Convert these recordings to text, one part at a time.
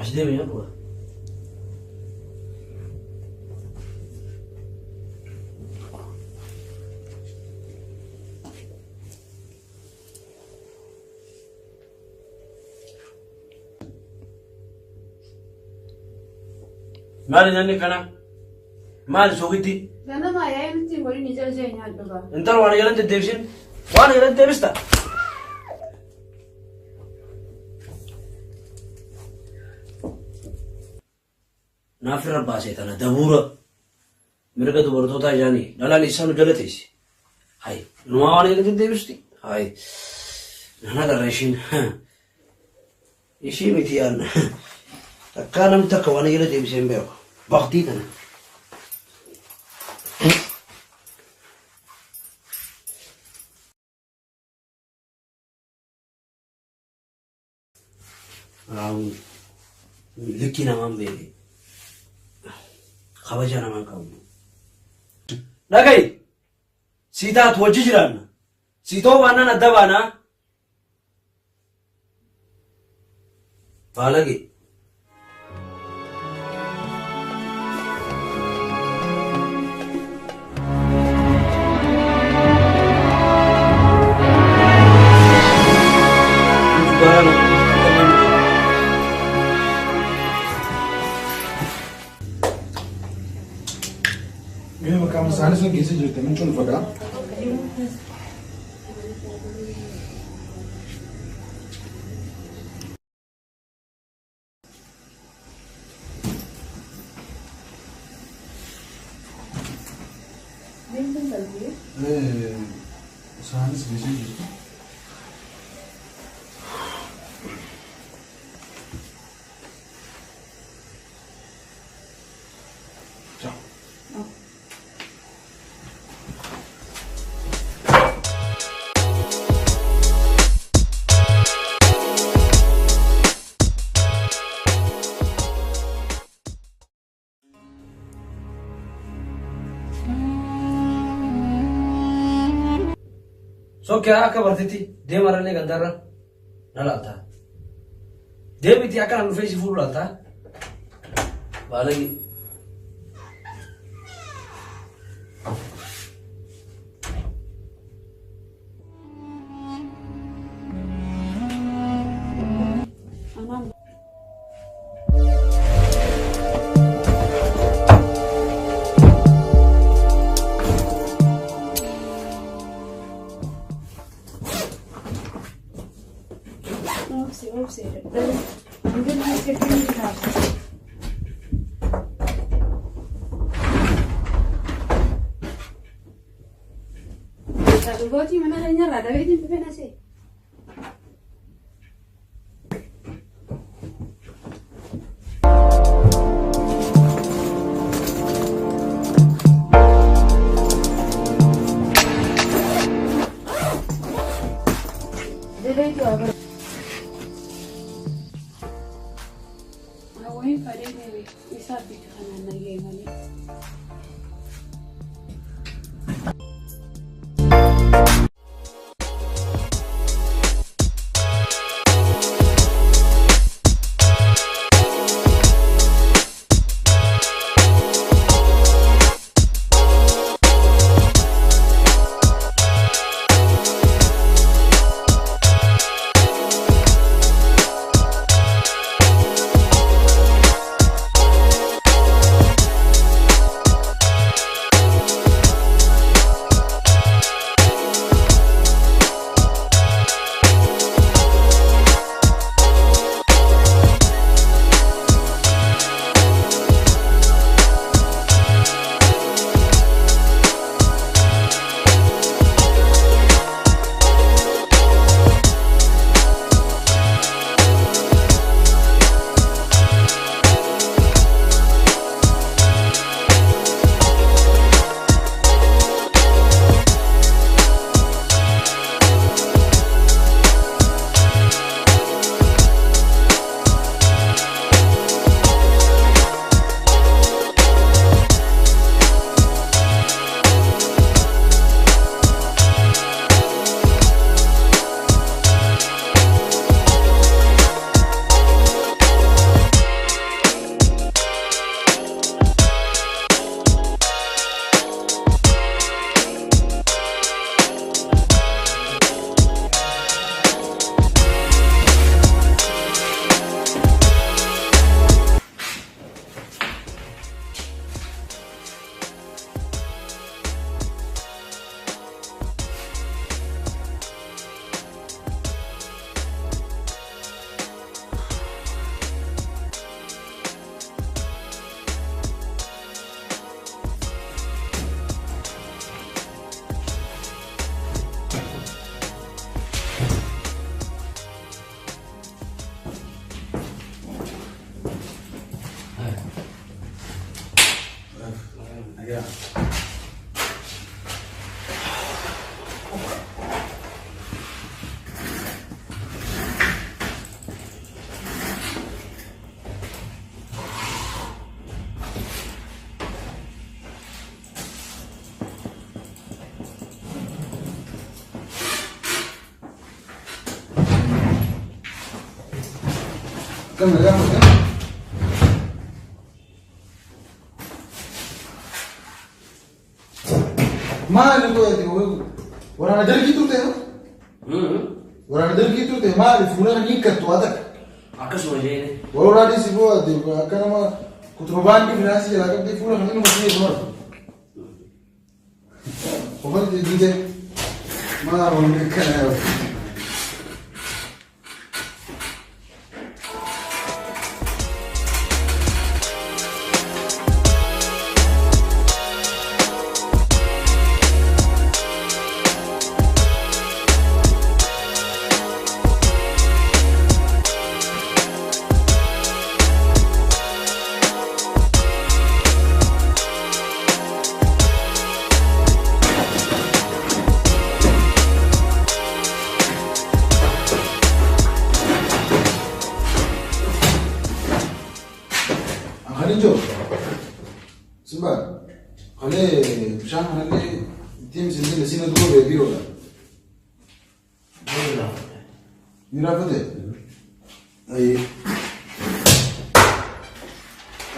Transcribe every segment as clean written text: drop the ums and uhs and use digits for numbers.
Asli mi ya bu? Maal nyaanni kana? Maal soogiddi? Ganama yaa'ee miti waliin ija ishee nyaadhu qaba. Intala waan galan deddeebisin? Waan galan deebista? Naaf irra baasee tana dabuura mirga dubartootaa ijaanii dhalaan isaan jala teessi. Hayi, numaa waan galan deddeebisti? Hayi, nana garra ishiin. Ishii miti yaadna. Takkaa namni takka waan jala deebisee hin beeku. Baktii tana. Likki namaan beeke. Kabaja namaan qabu. Dhaga'i! Siitaatu wajji jiraanna. Siitoo waannan adda baanaa. Baalage. Ini makam sana sen gisi jirte muncul faga. Sana sen gisi jirte. Ciao. So kira akka bartiti deemarallee gandarra na laalta. Deemiti akka nan dhufee si fuudhu laalta. Baalagi. Obsi. Mungkin masih tinggal. Satu goti mana hanya rada ini bukan nasi. Jadi itu apa? Awalnya pada ini bisa bikin anak yang ini. Nagaa. Come. Mali ko ito. Wala na dali gitu teh. Wala na dali gitu teh. Mali funa ni kattu adak. Akkasuma jee. Wala di sibo adi. Akka nama kutuban ki finasi jala kan di funa kan masih benar. Pokoknya di deh. Mana orang kan. Hanijo, Simba, kale bishaan kanallee ittiin sinni sina duuba beebiroodha. Ni raafate? Ayi.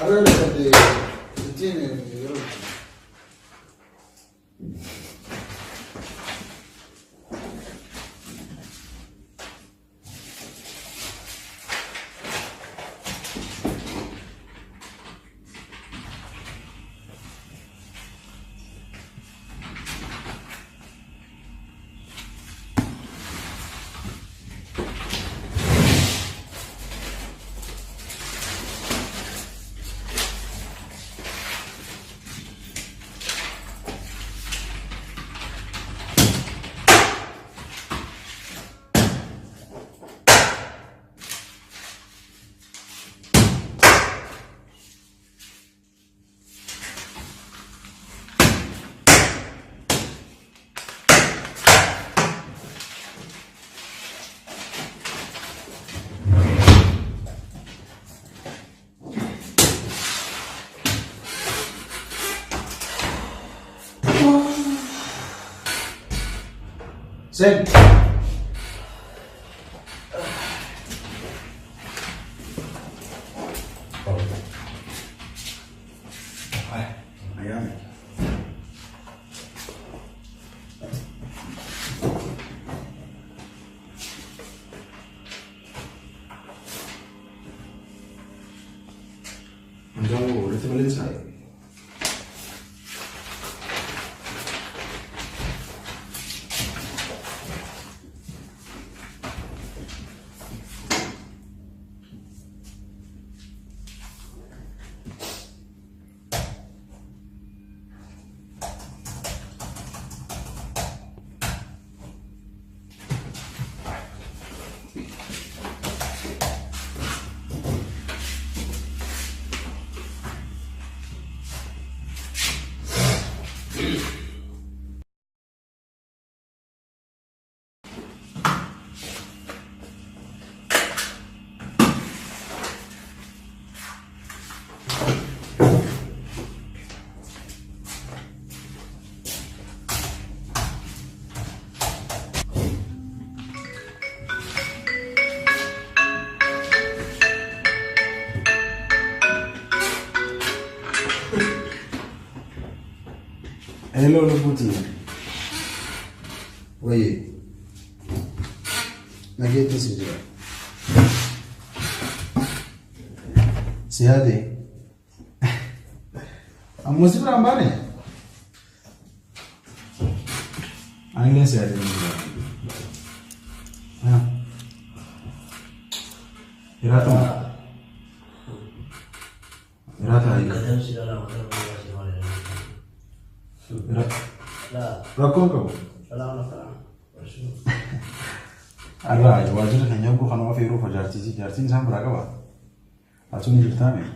Arra dhaqate ittiin yeroo. Sen. Ayam. Andiamo, volete vedere sai? Hello, Luputi. Oye. Nageti sijua. Siade. Amusi brambane. Angin siade ni. Ah. Irata. Irata aja. Kadang sih dalam hotel masih lah. Rakon kamu. Dalam Arra, wajib hanya aku kan wafi rufa jarti sam berapa ba? Atau ni juta me.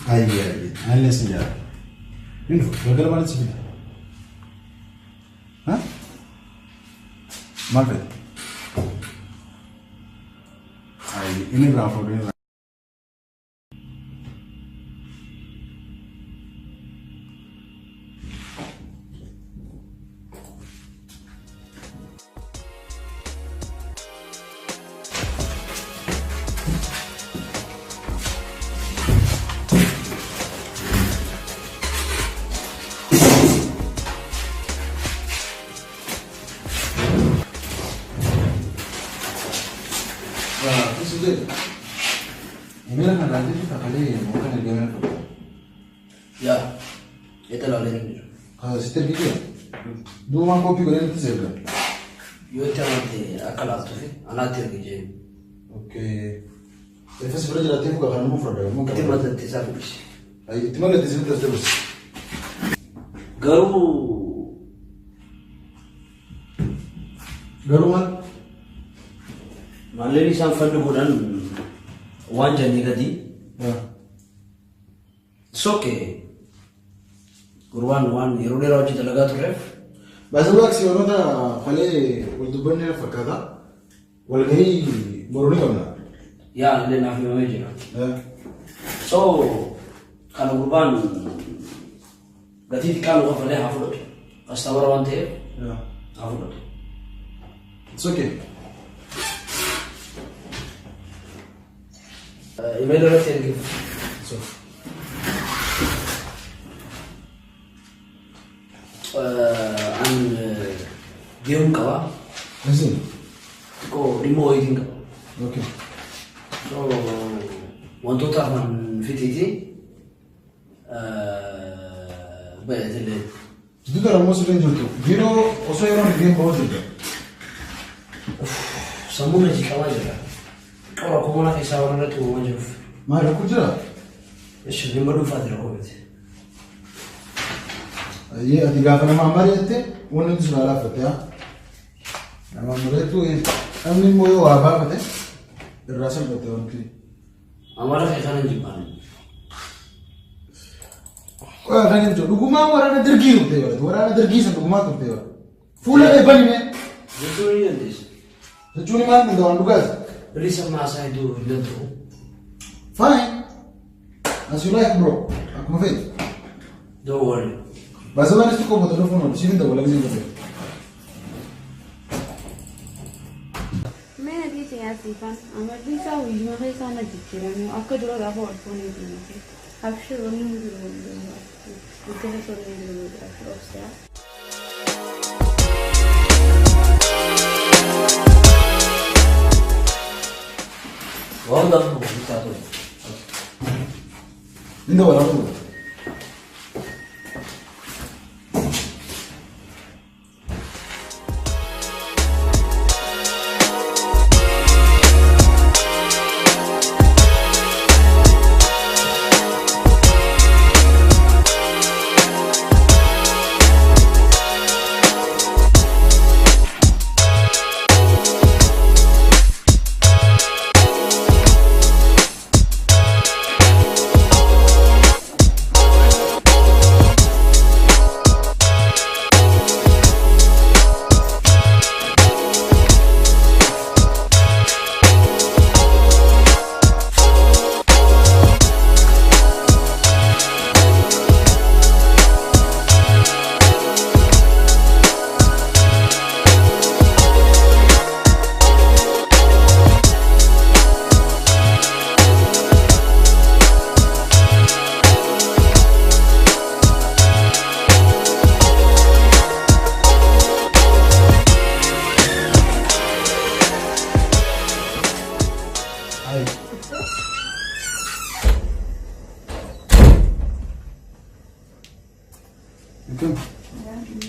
Ay, les enseñar. Mira, lo que lo van a enseñar. ¿Ah? Margaret. Ay, ini berapa ini? Mira kan nanti kita kali mau kan gimana? Ya, itu lah lagi. Kalau sister gitu ya, dua mang kopi goreng itu saya bilang. Yo itu nanti akal atuh, anak itu lagi. Oke. Tapi sebenarnya nanti bukan karena mau fraud, mau Itu karena. mah nanti saya bisa. Ay, itu malah di sini terus. Garu Garuman. Malini sang ፈልጉናን ዋንጀኒ ገዲ Ya. ሶኬ ጉርዋን ዋን የሮዴራዎች ተለጋቱ ረፍ Bahasa lu aksiyoonota kale wal dubbanni fakkaata wal gahii boroni qabna. ያ ለናፊ መመጅ ነው ሶ ካለ ጉርባን ገቲት ቃል ወፈለ አፍሎት አስተምሮ አንተ Ya. አፍሎት It's okay. ኢሜል ረፍ የልክ So. አን ዲዩም ቀባ Listen. ኮ ሪሞ ወይቲንግ Okay. ሶ ወንቶታ ማን ፊቲቲ በእንትን Itu kan mau sering jual. Gino, osoo yeroo ni game bahu juga. ሰሙነ ጂቀማ ጅራ ቆራ ኮሞና ከሳወረቱ ወንጀፍ Maal aku jira. እሺ ጀመዱ ፋድራ ወበት Ye ati gaafa nama mari'atte wanni nuti sun alaafatte haa. Nama mari'attu namni immoo yoo waa baafate irraa salphate wanti. አማራ ከካነን ጅባን Qoya kan hin jiru dhugumaa waraana dirgii turte yoo waraana dirgii san dhugumaa turte yoo. Fuula eebbani mee. ዝቱሪ እንዴስ Jechuun maal hin waan dhugaas. ሪሰማ ሳይዱ ይለጡ Fine. As you like bro. Akkuma feeti. ደወል Baasabaanis xiqqoo bota dhufuun ol siifin dabala gisee godhe. Mana dia tengah simpan, amal bisa ujung hari sana dikira, aku dulu dah buat pun itu nanti. Habis itu orang dulu, itu kan orang dulu terus ya. ወንዳ ይታጡ Hindi wala ko.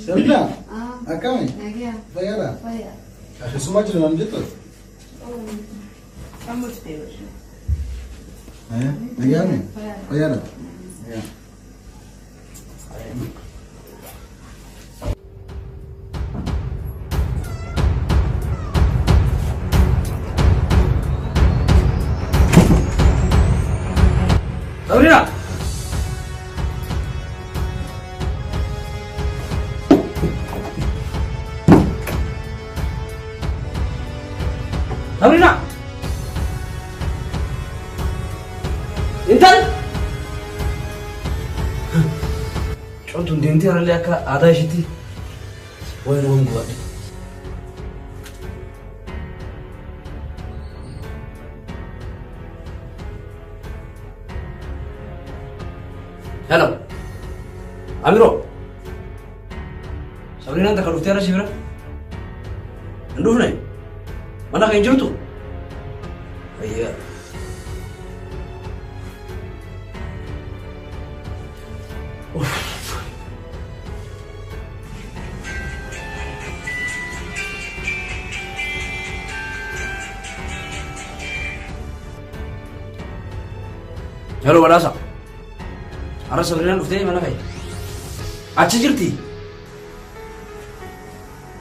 Sabila, akami, bayara. Kasi sumaji na dito. Kamu terus. Bayara. Bayara. Sabrina. Sabrina. Intan. Contoh dinti orang lihat ke ada situ. Woi orang buat. Hello. Amiro. Sabrina tak kalau tiara sih bro. Anduh nih. Mana kayak jauh tuh? Oh iya. Halo Badasa. Ara Sabrina dhuftee mana kae? Achi jirti?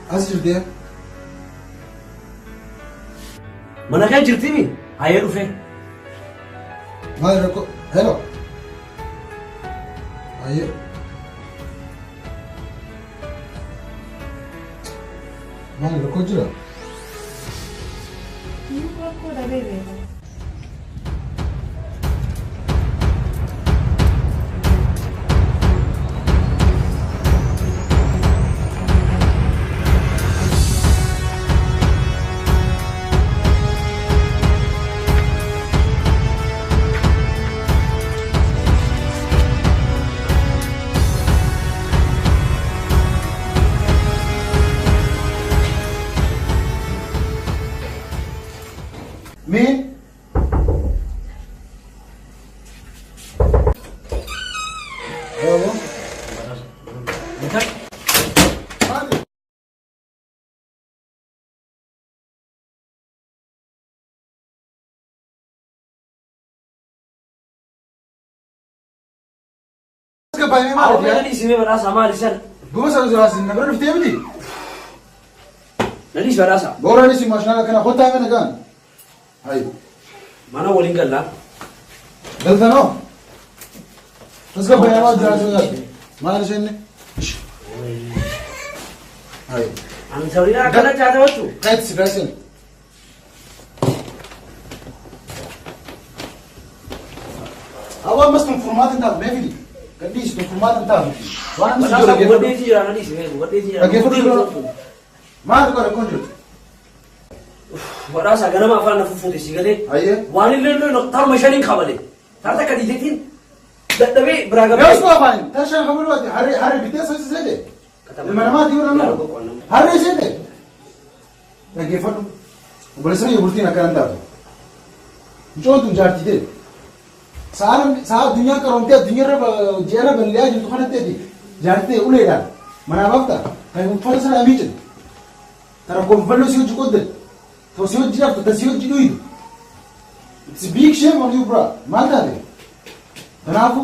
As jirti? Mana kae jirti mi? Aye dhufe. Maal rakko. Hello. Aye. Maal rakko jira? Ini kok udah bebe. Min? Hello. Intan. Maal. Ska bayar Aku maal kan ya? di sini Badasa sama di sana. Gue sama jelasin, nak berapa dia beli? Nanti Badasa. Borang ni si masyarakat kena kota mana kan? Ayo. Mana wolling kan lah? Galta no? Terus ka bayar maal jelasin. Mana sini? Ayo. Ang Sabrina akan aja ada waktu. Kaisin. Awal mas format entah, maybe. Kadis format entah. Wan mesti Badasa jodoh buat gitu. dia sih jangan di sini, buat dia sih. Lagi foto dulu. Mana kau rekon jod? Badasa gana ma fana fufu di sini gade. Aye. Wani lele no tar mashanin khabale. Tar tak kadi jetin. Dabe braga. Ya usah apa ni? Tasha kamu luat hari bitia sih saja. Mana mati orang mana? Hari saja. Lagi foto. Boleh saya berarti nak anda. Jangan tu jadi deh. Saat dunia kerongtia dunia jera berlian itu kan tadi. Jadi ulai dah. Mana waktu? Kayak umpan sana ambil. Tara konfalo sih cukup deh. To sih jirat, to sih jiduid. It's a big shame on you, bro. Malta deh. Kenapa?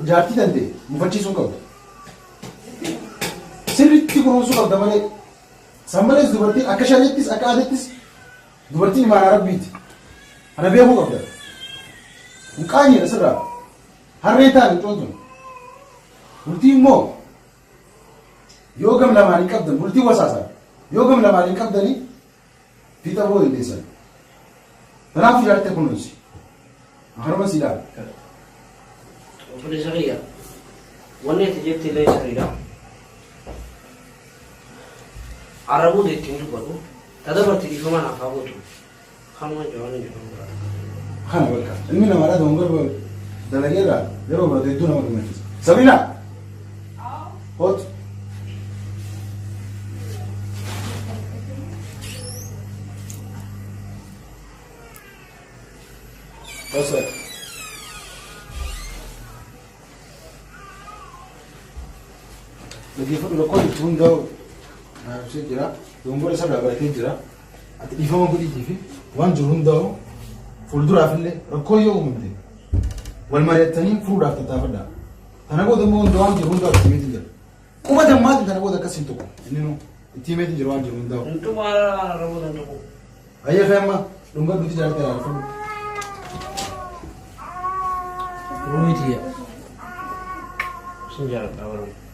Jadi tante, mufaci sungkau. Seri tiga sungkau, damai. Sambil itu berarti akadetis, berarti mana Arab bit. Ada biar muka ber. Mukanya serah. Haretan contoh. Berarti mo. Yogam lama nikab dan berarti wasasa. Yogam lama nikab dan ni. Kita boleh desa. Kenapa tidak teknologi? Harus tidak. Apa dia cari ya? Wanita jadi tidak cari dah. Arabu dia tinggal baru. Tadi berarti di mana kamu tu? Kamu jangan juga. Hana berkah. Ini nama ada dongger ber. Dan lagi ada. Dia berarti itu nama kemana? Sabrina. Hot. Pasal. Lagi foto lokal itu undang. Saya kira, dongger saya dah berarti kira. Ati ifama kudi TV. Wan jurundao. Fuldura afille rakko yo umde. Wal mariyatani fuda tatafada. Tanago de mo ndo wan jurundao timeti jar. Kuma da ma tanago da kasinto. Nino timeti jar wan jurundao. Untuk mana arabu dan tu? Ayah kayama dongger duti jar tera. Rumitiya. Sin jaaladha baroon.